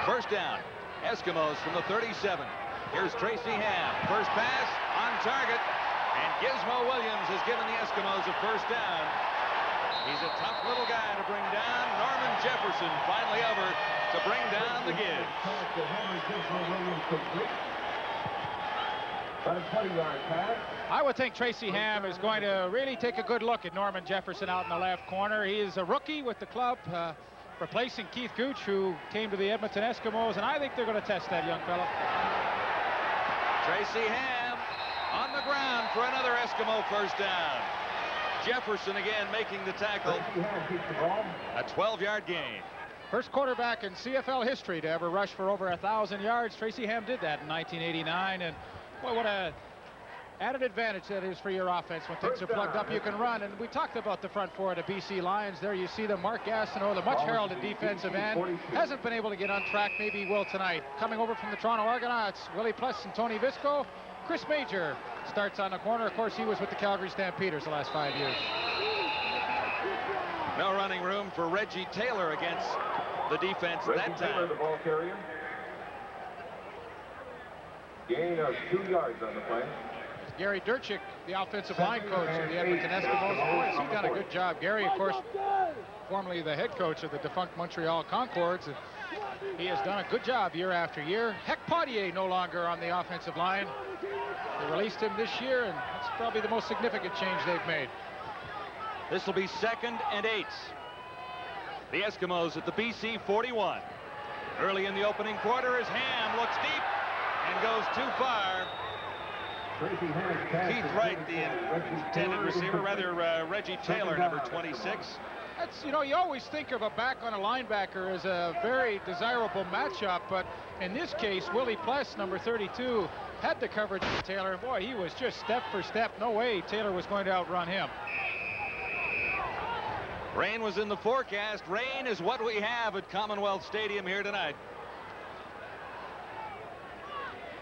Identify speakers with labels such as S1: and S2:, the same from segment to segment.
S1: First down. Eskimos from the 37. Here's Tracy Ham. First pass on target. And Gizmo Williams has given the Eskimos a first down. He's a tough little guy to bring down. Norman Jefferson finally over to bring down the Giz.
S2: I would think Tracy Ham is going to really take a good look at Norman Jefferson out in the left corner. He is a rookie with the club, replacing Keith Gooch, who came to the Edmonton Eskimos, and I think they're going to test that young fella.
S1: Tracy Ham on the ground for another Eskimo first down. Jefferson again making the tackle. A 12-yard gain.
S2: First quarterback in CFL history to ever rush for over 1,000 yards. Tracy Ham did that in 1989, and boy, what a added advantage that is for your offense. When things are plugged up, you can run. And we talked about the front four of the BC Lions. There you see them. Mark Gastineau, the much heralded defensive end, hasn't been able to get on track. Maybe he will tonight. Coming over from the Toronto Argonauts, Willie Pless and Tony Visco. Chris Major starts on the corner. Of course, he was with the Calgary Stampeders the last 5 years.
S1: No running room for Reggie Taylor against the defense that time.
S3: The ball carrier. Gain of 2 yards on the play.
S2: Gary Durchik, the offensive line coach of the Edmonton Eskimos. Boy, has he done a good job. Gary, of course, formerly the head coach of the defunct Montreal Concords. And he has done a good job year after year. Heck Potier no longer on the offensive line. They released him this year, and that's probably the most significant change they've made.
S1: This will be 2nd and 8. The Eskimos at the BC 41. Early in the opening quarter as Ham looks deep and goes too far. Keith Wright, the intended receiver, rather Reggie Taylor, number 26.
S2: That's, you know, you always think of a back on a linebacker as a very desirable matchup, but in this case, Willie Pless, number 32, had the coverage of Taylor. And boy, he was just step for step. No way Taylor was going to outrun him.
S1: Rain was in the forecast. Rain is what we have at Commonwealth Stadium here tonight.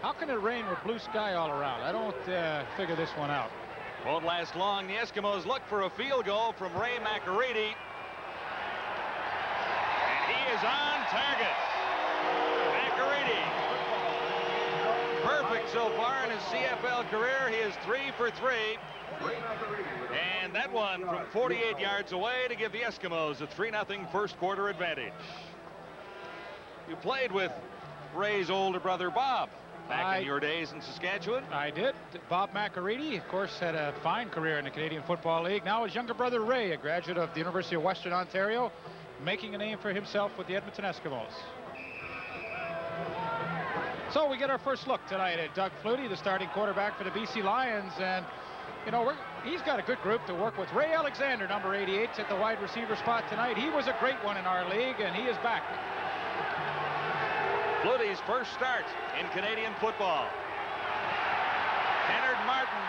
S2: How can it rain with blue sky all around? I don't figure this one out.
S1: Won't last long. The Eskimos look for a field goal from Ray McAreedy. And he is on target. McAreedy. Perfect so far in his CFL career. He is 3 for 3. And that one from 48 yards away to give the Eskimos a 3-0 first quarter advantage. You played with Ray's older brother, Bob, back in your days in Saskatchewan.
S2: I did. Bob McAreedy, of course, had a fine career in the Canadian Football League. Now his younger brother, Ray, a graduate of the University of Western Ontario, making a name for himself with the Edmonton Eskimos. So we get our first look tonight at Doug Flutie, the starting quarterback for the BC Lions. And, you know, he's got a good group to work with. Ray Alexander, number 88, at the wide receiver spot tonight. He was a great one in our league, and he is back.
S1: Flutie's first start in Canadian football. Kennard Martin.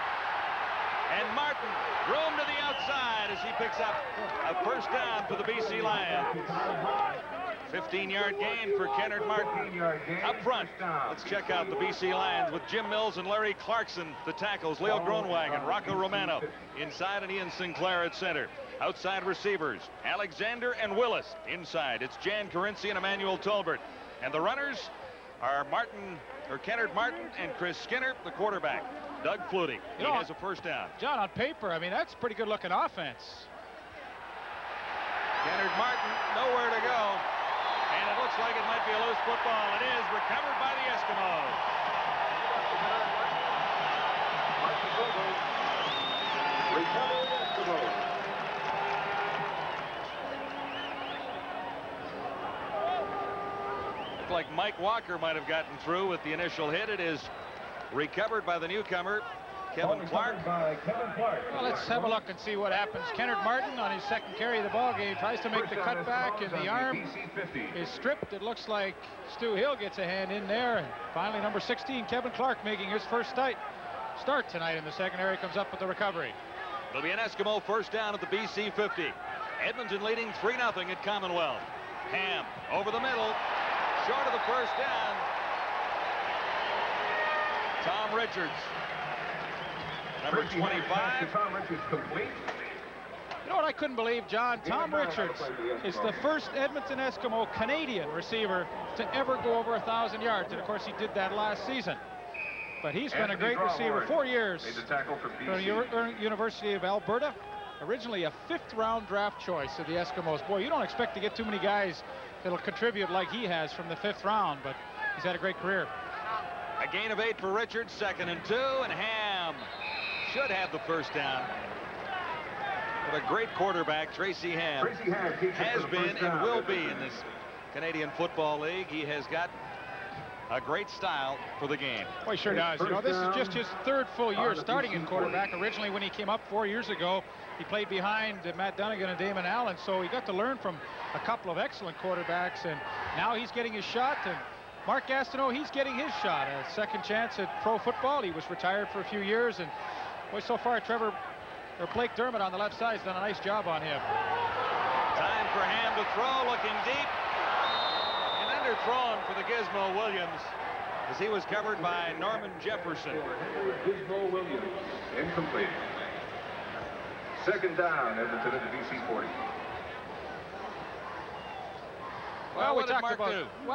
S1: And Martin, room to the outside as he picks up a first down for the BC Lions. 15-yard gain for Kennard Martin. Up front, let's check out the BC Lions with Jim Mills and Larry Clarkson, the tackles, Leo Groenwegen, Rocco Romano inside, and Ian Sinclair at center. Outside receivers, Alexander and Willis. Inside, it's Jan Carinci and Emmanuel Tolbert. And the runners are Kennard Martin and Chris Skinner, the quarterback. Doug Flutie, he has a first down.
S2: John, on paper, I mean, that's a pretty good looking offense.
S1: Kennard Martin, nowhere to go. And it looks like it might be a loose football. It is recovered by the Eskimos. Looked like Mike Walker might have gotten through with the initial hit. It is recovered by the newcomer, Kevin Clark.
S2: Well, let's have a look and see what happens. Kennard Martin on his second carry of the ball game tries to make the cutback, and the arm is stripped. It looks like Stu Hill gets a hand in there. And finally, number 16, Kevin Clark, making his first start tonight in the secondary, comes up with the recovery.
S1: It'll be an Eskimo first down at the BC 50. Edmonton leading 3-0 at Commonwealth. Ham over the middle, short of the first down. Tom Richards, number 25.
S3: Tom Richards complete.
S2: know what I couldn't believe, John? Tom Richards is the first Edmonton Eskimo Canadian receiver to ever go over 1,000 yards. And, of course, he did that last season. But he's been a great receiver. 4 years for the University of Alberta. Originally a 5th-round draft choice of the Eskimos. Boy, you don't expect to get too many guys that'll contribute like he has from the 5th round, but he's had a great career.
S1: A gain of 8 for Richards, 2nd and 2, and Ham should have the first down. But a great quarterback, Tracy Ham, has been and will be in this Canadian Football League. He has got a great style for the game.
S2: Well, he sure does. You know, this is just his 3rd full year starting in quarterback. Originally, when he came up 4 years ago, he played behind Matt Dunnigan and Damon Allen, so he got to learn from a couple of excellent quarterbacks, and now he's getting his shot. And Mark Gastineau, he's getting his shot, a second chance at pro football. He was retired for a few years, and boy, so far Blake Dermott on the left side has done a nice job on him.
S1: Time for Ham to throw, looking deep. Underthrown for the Gizmo Williams as he was covered by Norman Jefferson.
S3: Gizmo Williams, incomplete. 2nd down, Edmonton at the BC 40.
S2: Well,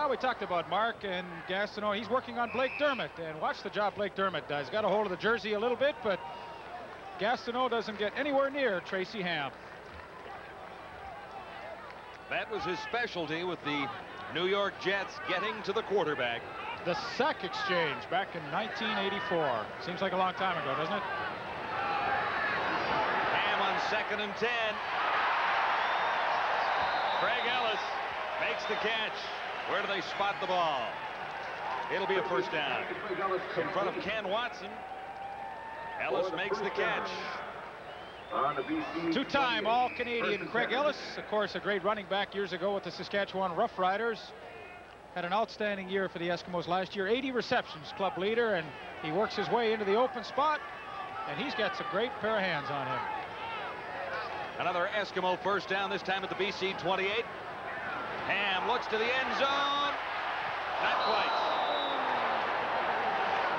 S2: we talked about Mark and Gastineau. He's working on Blake Dermott, and watch the job Blake Dermott does. Got a hold of the jersey a little bit, but Gastineau doesn't get anywhere near Tracy Ham.
S1: That was his specialty with the New York Jets getting to the quarterback.
S2: The sack exchange back in 1984. Seems like a long time ago, doesn't it?
S1: Ham on 2nd and 10. Craig Ellis makes the catch. Where do they spot the ball? It'll be a first down. In front of Ken Watson. Ellis makes the catch.
S2: Two-time All-Canadian Craig Ellis, of course, a great running back years ago with the Saskatchewan Roughriders. Had an outstanding year for the Eskimos last year. 80 receptions, club leader, and he works his way into the open spot, and he's got some great pair of hands on him.
S1: Another Eskimo first down, this time at the BC 28. Ham looks to the end zone. Not quite.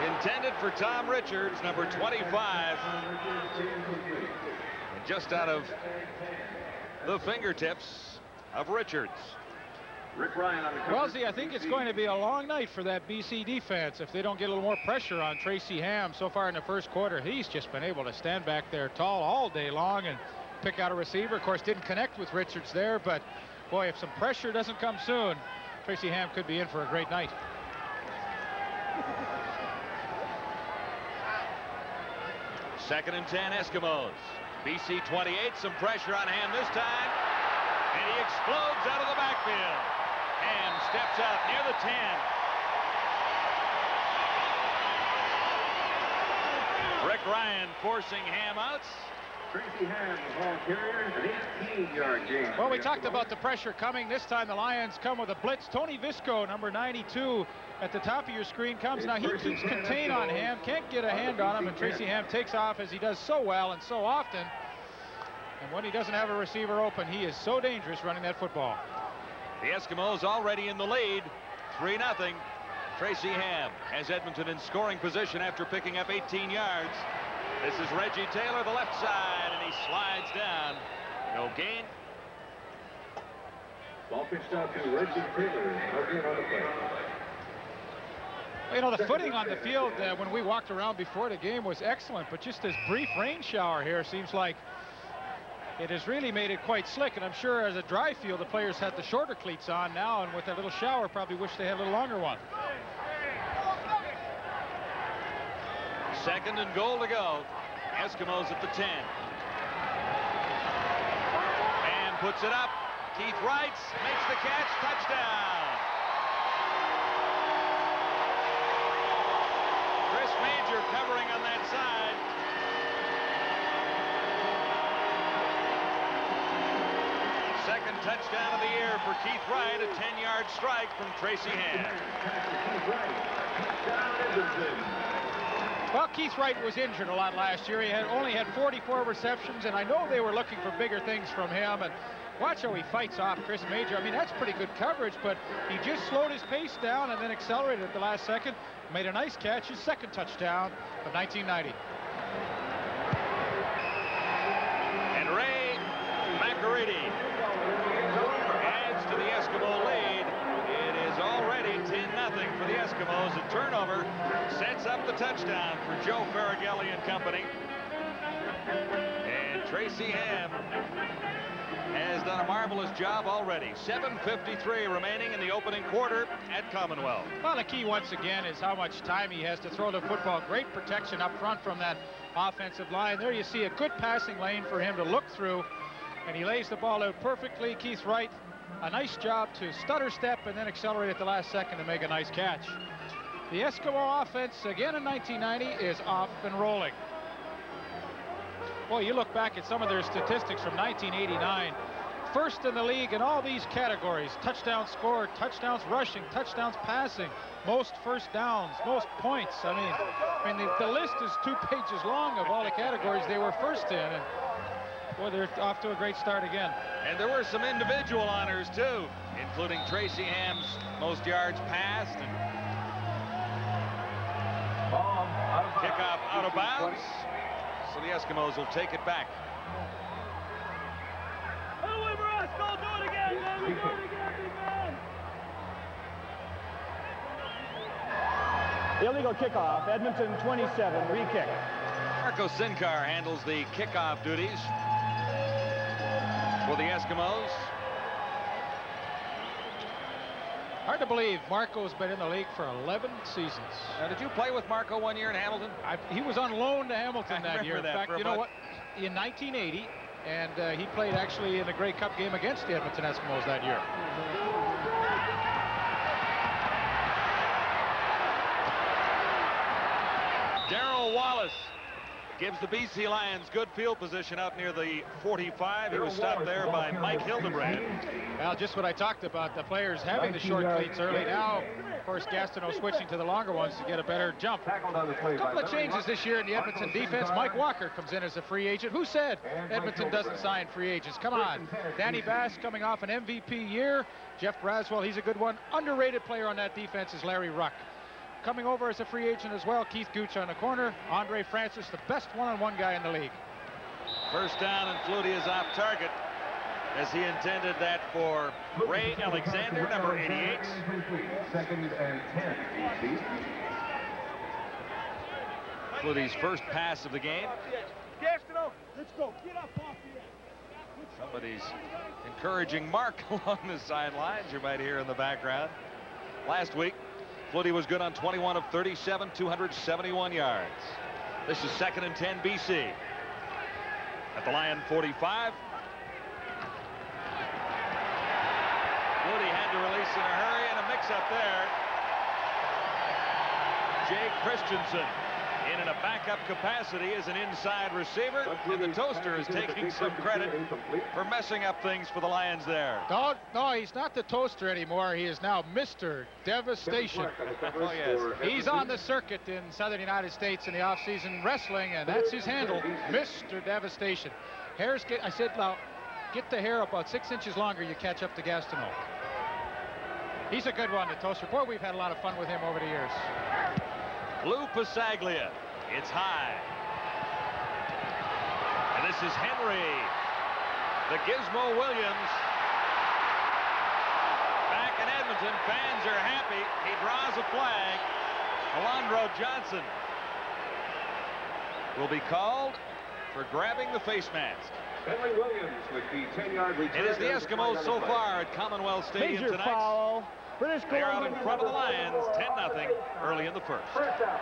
S1: Intended for Tom Richards, number 25. And just out of the fingertips of Richards.
S3: Rick Ryan on the cover.
S2: Well, see, I think it's going to be a long night for that BC defense if they don't get a little more pressure on Tracy Ham. So far in the first quarter, he's just been able to stand back there tall all day long and pick out a receiver. Of course, didn't connect with Richards there, but boy, if some pressure doesn't come soon, Tracy Ham could be in for a great night.
S1: Second and 10 Eskimos. BC 28, some pressure on Ham this time. And he explodes out of the backfield. Ham steps out near the 10. Rick Ryan forcing Ham out.
S3: Tracy Ham, the ball carrier, an 18-yard gain.
S2: Well, we talked about the pressure coming. This time the Lions come with a blitz. Tony Visco, number 92, at the top of your screen comes. Now he keeps contain on Ham, can't get a hand on him, and Tracy Ham takes off as he does so well and so often. And when he doesn't have a receiver open, he is so dangerous running that football.
S1: The Eskimos already in the lead, 3-0. Tracy Ham has Edmonton in scoring position after picking up 18 yards. This is Reggie Taylor, the left side, and he slides down. No gain.
S3: Ball pitched out to Reggie Taylor. Again on the play.
S2: You know, the footing on the field when we walked around before the game was excellent, but just this brief rain shower here seems like it has really made it quite slick. And I'm sure as a dry field, the players had the shorter cleats on now, and with that little shower, probably wish they had a little longer one.
S1: Second and goal to go. Eskimos at the 10. And puts it up. Keith Wright makes the catch. Touchdown. Chris Major covering on that side. Second touchdown of the year for Keith Wright. A 10-yard strike from Tracy Ham.
S2: Well, Keith Wright was injured a lot last year. He only had 44 receptions, and I know they were looking for bigger things from him. And watch how he fights off Chris Major. I mean, that's pretty good coverage, but he just slowed his pace down and then accelerated at the last second. Made a nice catch, his second touchdown of 1990.
S1: And Ray McCready adds to the Eskimo lead. It is already 10-0 for the Eskimos. A turnover sets up the touchdown for Joe Farragelli and company. And Tracy Ham has done a marvelous job already. 7:53 remaining in the opening quarter at Commonwealth.
S2: Well, the key once again is how much time he has to throw the football. Great protection up front from that offensive line. There you see a good passing lane for him to look through, and he lays the ball out perfectly. Keith Wright, a nice job to stutter step and then accelerate at the last second to make a nice catch. The Eskimo offense again in 1990 is off and rolling. Boy, you look back at some of their statistics from 1989. First in the league in all these categories: touchdowns scored, touchdowns rushing, touchdowns passing, most first downs, most points. I mean the list is 2 pages long of all the categories they were first in. And boy, they're off to a great start again.
S1: And there were some individual honors too, including Tracy Ham's most yards passed. And kickoff out of bounds. So the Eskimos will take it back.
S4: Illegal kickoff, Edmonton 27, re-kick.
S1: Marco Sinkar handles the kickoff duties for the Eskimos.
S2: Hard to believe Marco's been in the league for 11 seasons.
S1: Now, did you play with Marco one year in Hamilton?
S2: He was on loan to Hamilton that year. In fact, you know what? In 1980, and he played actually in a Grey Cup game against the Edmonton Eskimos that year.
S1: Darrell Wallace gives the BC Lions good field position out near the 45. He was stopped there by Mike Hildebrand.
S2: Well, just what I talked about, the players having the short cleats early. Now, of course, Gastineau switching to the longer ones to get a better jump. A couple of changes this year in the Edmonton defense. Mike Walker comes in as a free agent. Who said Edmonton doesn't sign free agents? Come on. Danny Bass coming off an MVP year. Jeff Braswell, he's a good one. Underrated player on that defense is Larry Ruck. Coming over as a free agent as well, Keith Gooch on the corner. Andre Francis, the best one-on-one guy in the league.
S1: First down, and Flutie is off target, as he intended that for Ray Alexander, number 88.
S3: Second and 10.
S1: Flutie's first pass of the game.
S4: Gastineau, let's go. Get up off the edge.
S1: Somebody's encouraging Mark along the sidelines, you might hear in the background. Last week, Flutie was good on 21 of 37, 271 yards. This is 2nd and 10 BC. At the Lion 45. Flutie had to release in a hurry, and a mix-up there. Jay Christensen in a backup capacity as an inside receiver, and the Toaster is taking some credit for messing up things for the Lions there.
S2: No, he's not the Toaster anymore. He is now Mr. Devastation.
S1: Oh, yes.
S2: He's on the circuit in southern United States in the offseason wrestling, and that's his handle, Mr. Devastation. I said, now, get the hair about 6 inches longer, you catch up to Gastineau. He's a good one, the Toaster. Boy, we've had a lot of fun with him over the years.
S1: Lou Pasaglia. It's high. And this is Henry. The Gizmo Williams. Back in Edmonton, fans are happy. He draws a flag. Alondro Johnson will be called for grabbing the face mask.
S3: Henry Williams with the 10-yard return.
S1: It is the Eskimos so far at Commonwealth Stadium
S4: Major
S1: tonight.
S4: foul. British
S1: They're out
S4: Columbia
S1: in front of the Lions, 10-0 early in the first.
S3: First down.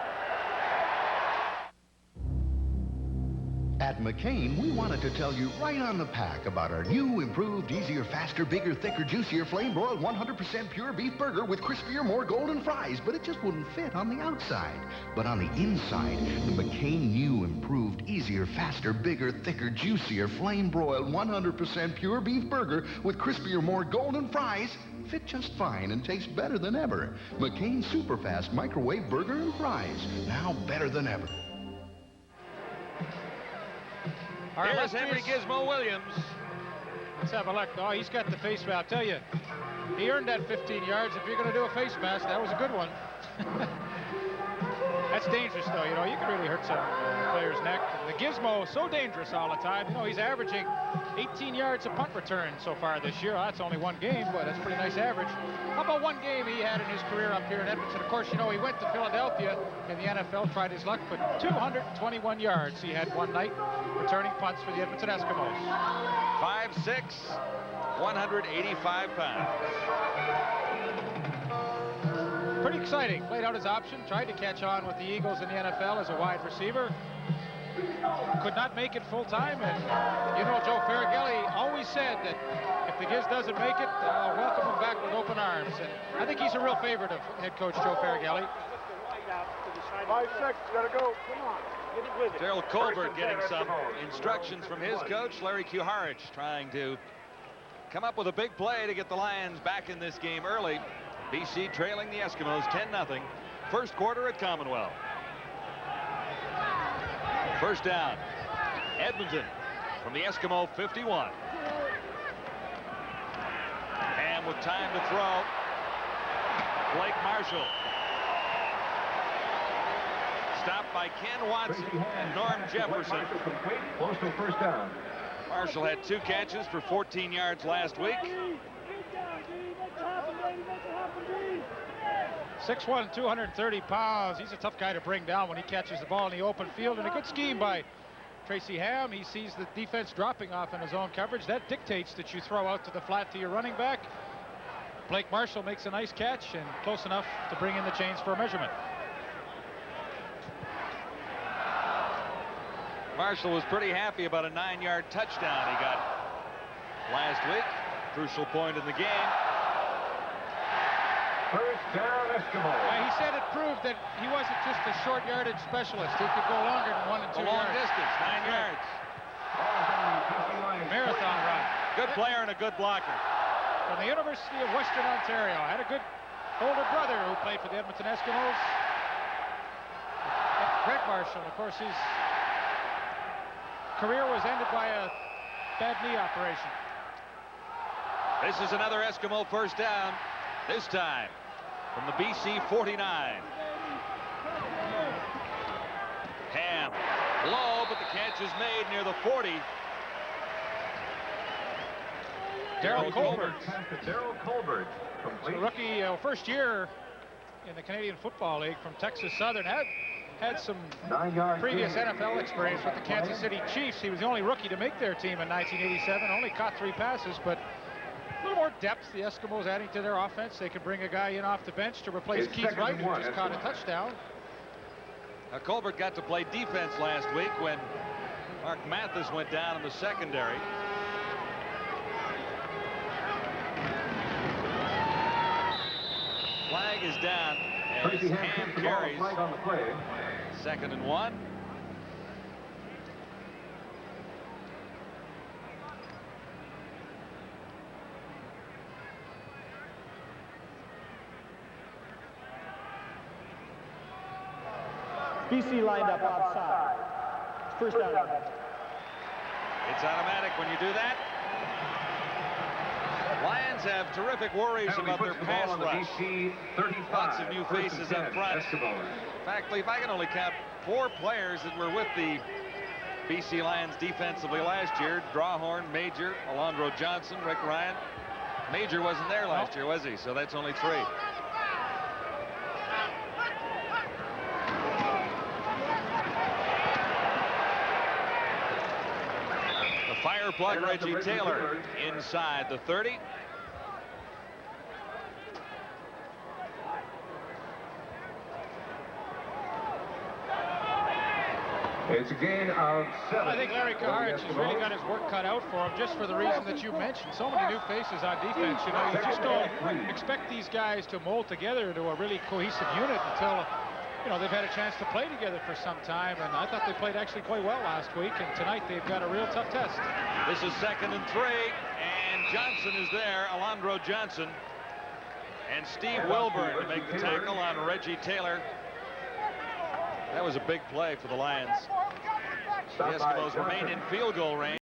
S5: At McCain, we wanted to tell you right on the pack about our new, improved, easier, faster, bigger, thicker, juicier, flame-broiled, 100% pure beef burger with crispier, more golden fries, but it just wouldn't fit on the outside. But on the inside, the McCain new, improved, easier, faster, bigger, thicker, juicier, flame-broiled, 100% pure beef burger with crispier, more golden fries fit just fine and taste better than ever. McCain Superfast Microwave Burger and Fries, now better than ever.
S1: Here's Henry Gizmo Williams.
S2: Let's have a look. Oh, he's got the face mask. I'll tell you, he earned that 15 yards. If you're going to do a face mask, that was a good one. That's dangerous, though. You know, you can really hurt some player's neck. And the Gizmo, so dangerous all the time. You know, he's averaging 18 yards a punt return so far this year. That's only one game, but that's a pretty nice average. How about one game he had in his career up here in Edmonton? Of course, you know, he went to Philadelphia in the NFL, tried his luck, but 221 yards he had one night returning punts for the Edmonton Eskimos.
S1: 5'6", 185 pounds.
S2: Pretty exciting. Played out his option, tried to catch on with the Eagles in the NFL as a wide receiver. Could not make it full time, and you know, Joe Farragelli always said that if the Giz doesn't make it, welcome him back with open arms. And I think he's a real favorite of head coach Joe Farragelli.
S4: 5-6, gotta go. Come on. Get it with it.
S1: Daryl Colbert getting some instructions from his coach, Larry Kuharich, trying to come up with a big play to get the Lions back in this game early. BC trailing the Eskimos 10-0. First quarter at Commonwealth. First down. Edmonton from the Eskimo 51. And with time to throw, Blake Marshall. Stopped by Ken Watson and Norm Jefferson.
S3: Close to first down.
S1: Marshall had 2 catches for 14 yards last week.
S2: 6'1", 230 pounds. He's a tough guy to bring down when he catches the ball in the open field. And a good scheme by Tracy Ham. He sees the defense dropping off in his own coverage. That dictates that you throw out to the flat to your running back. Blake Marshall makes a nice catch and close enough to bring in the chains for a measurement.
S1: Marshall was pretty happy about a 9-yard touchdown he got last week. Crucial point in the game.
S3: First down, Eskimo.
S2: He said it proved that he wasn't just a short yardage specialist. He could go longer than 1 and 2
S1: A long
S2: yards.
S1: distance, 9 yards.
S2: Marathon run.
S1: Good player and a good blocker.
S2: From the University of Western Ontario. Had a good older brother who played for the Edmonton Eskimos. Greg Marshall, of course, his career was ended by a bad knee operation.
S1: This is another Eskimo first down. This time from the BC 49. Ham low, but the catch is made near the 40.
S2: Daryl Colbert.
S3: Daryl Colbert.
S2: So rookie, first year in the Canadian Football League from Texas Southern. Had some previous NFL experience with the Kansas City Chiefs. He was the only rookie to make their team in 1987. Only caught 3 passes, but a little more depth the Eskimos adding to their offense. They could bring a guy in off the bench to replace Keith Wright, who just caught a touchdown.
S1: Now, Colbert got to play defense last week when Mark Mathis went down in the secondary. Flag is down as Ham carries.
S3: On the play.
S1: 2nd and 1.
S4: BC lined up outside. First down.
S1: It's automatic when you do that. Lions have terrific worries about their pass rush. Lots of new faces up front. In fact, if I can only count 4 players that were with the BC Lions defensively last year: Drawhorn, Major, Alondro Johnson, Rick Ryan. Major wasn't there last year, was he? So that's only 3. The fire plug, Reggie Taylor, inside the 30.
S3: It's a gain of 7.
S2: I think Larry Kuharich has really got his work cut out for him, just for the reason that you mentioned. So many new faces on defense. You know, you just don't expect these guys to mold together into a really cohesive unit until, you know, they've had a chance to play together for some time. And I thought they played actually quite well last week. And tonight they've got a real tough test.
S1: This is 2nd and 3. And Johnson is there, Alondro Johnson. And Steve Wilburn to make the tackle on Reggie Taylor. That was a big play for the Lions. The Eskimos remain in field goal range.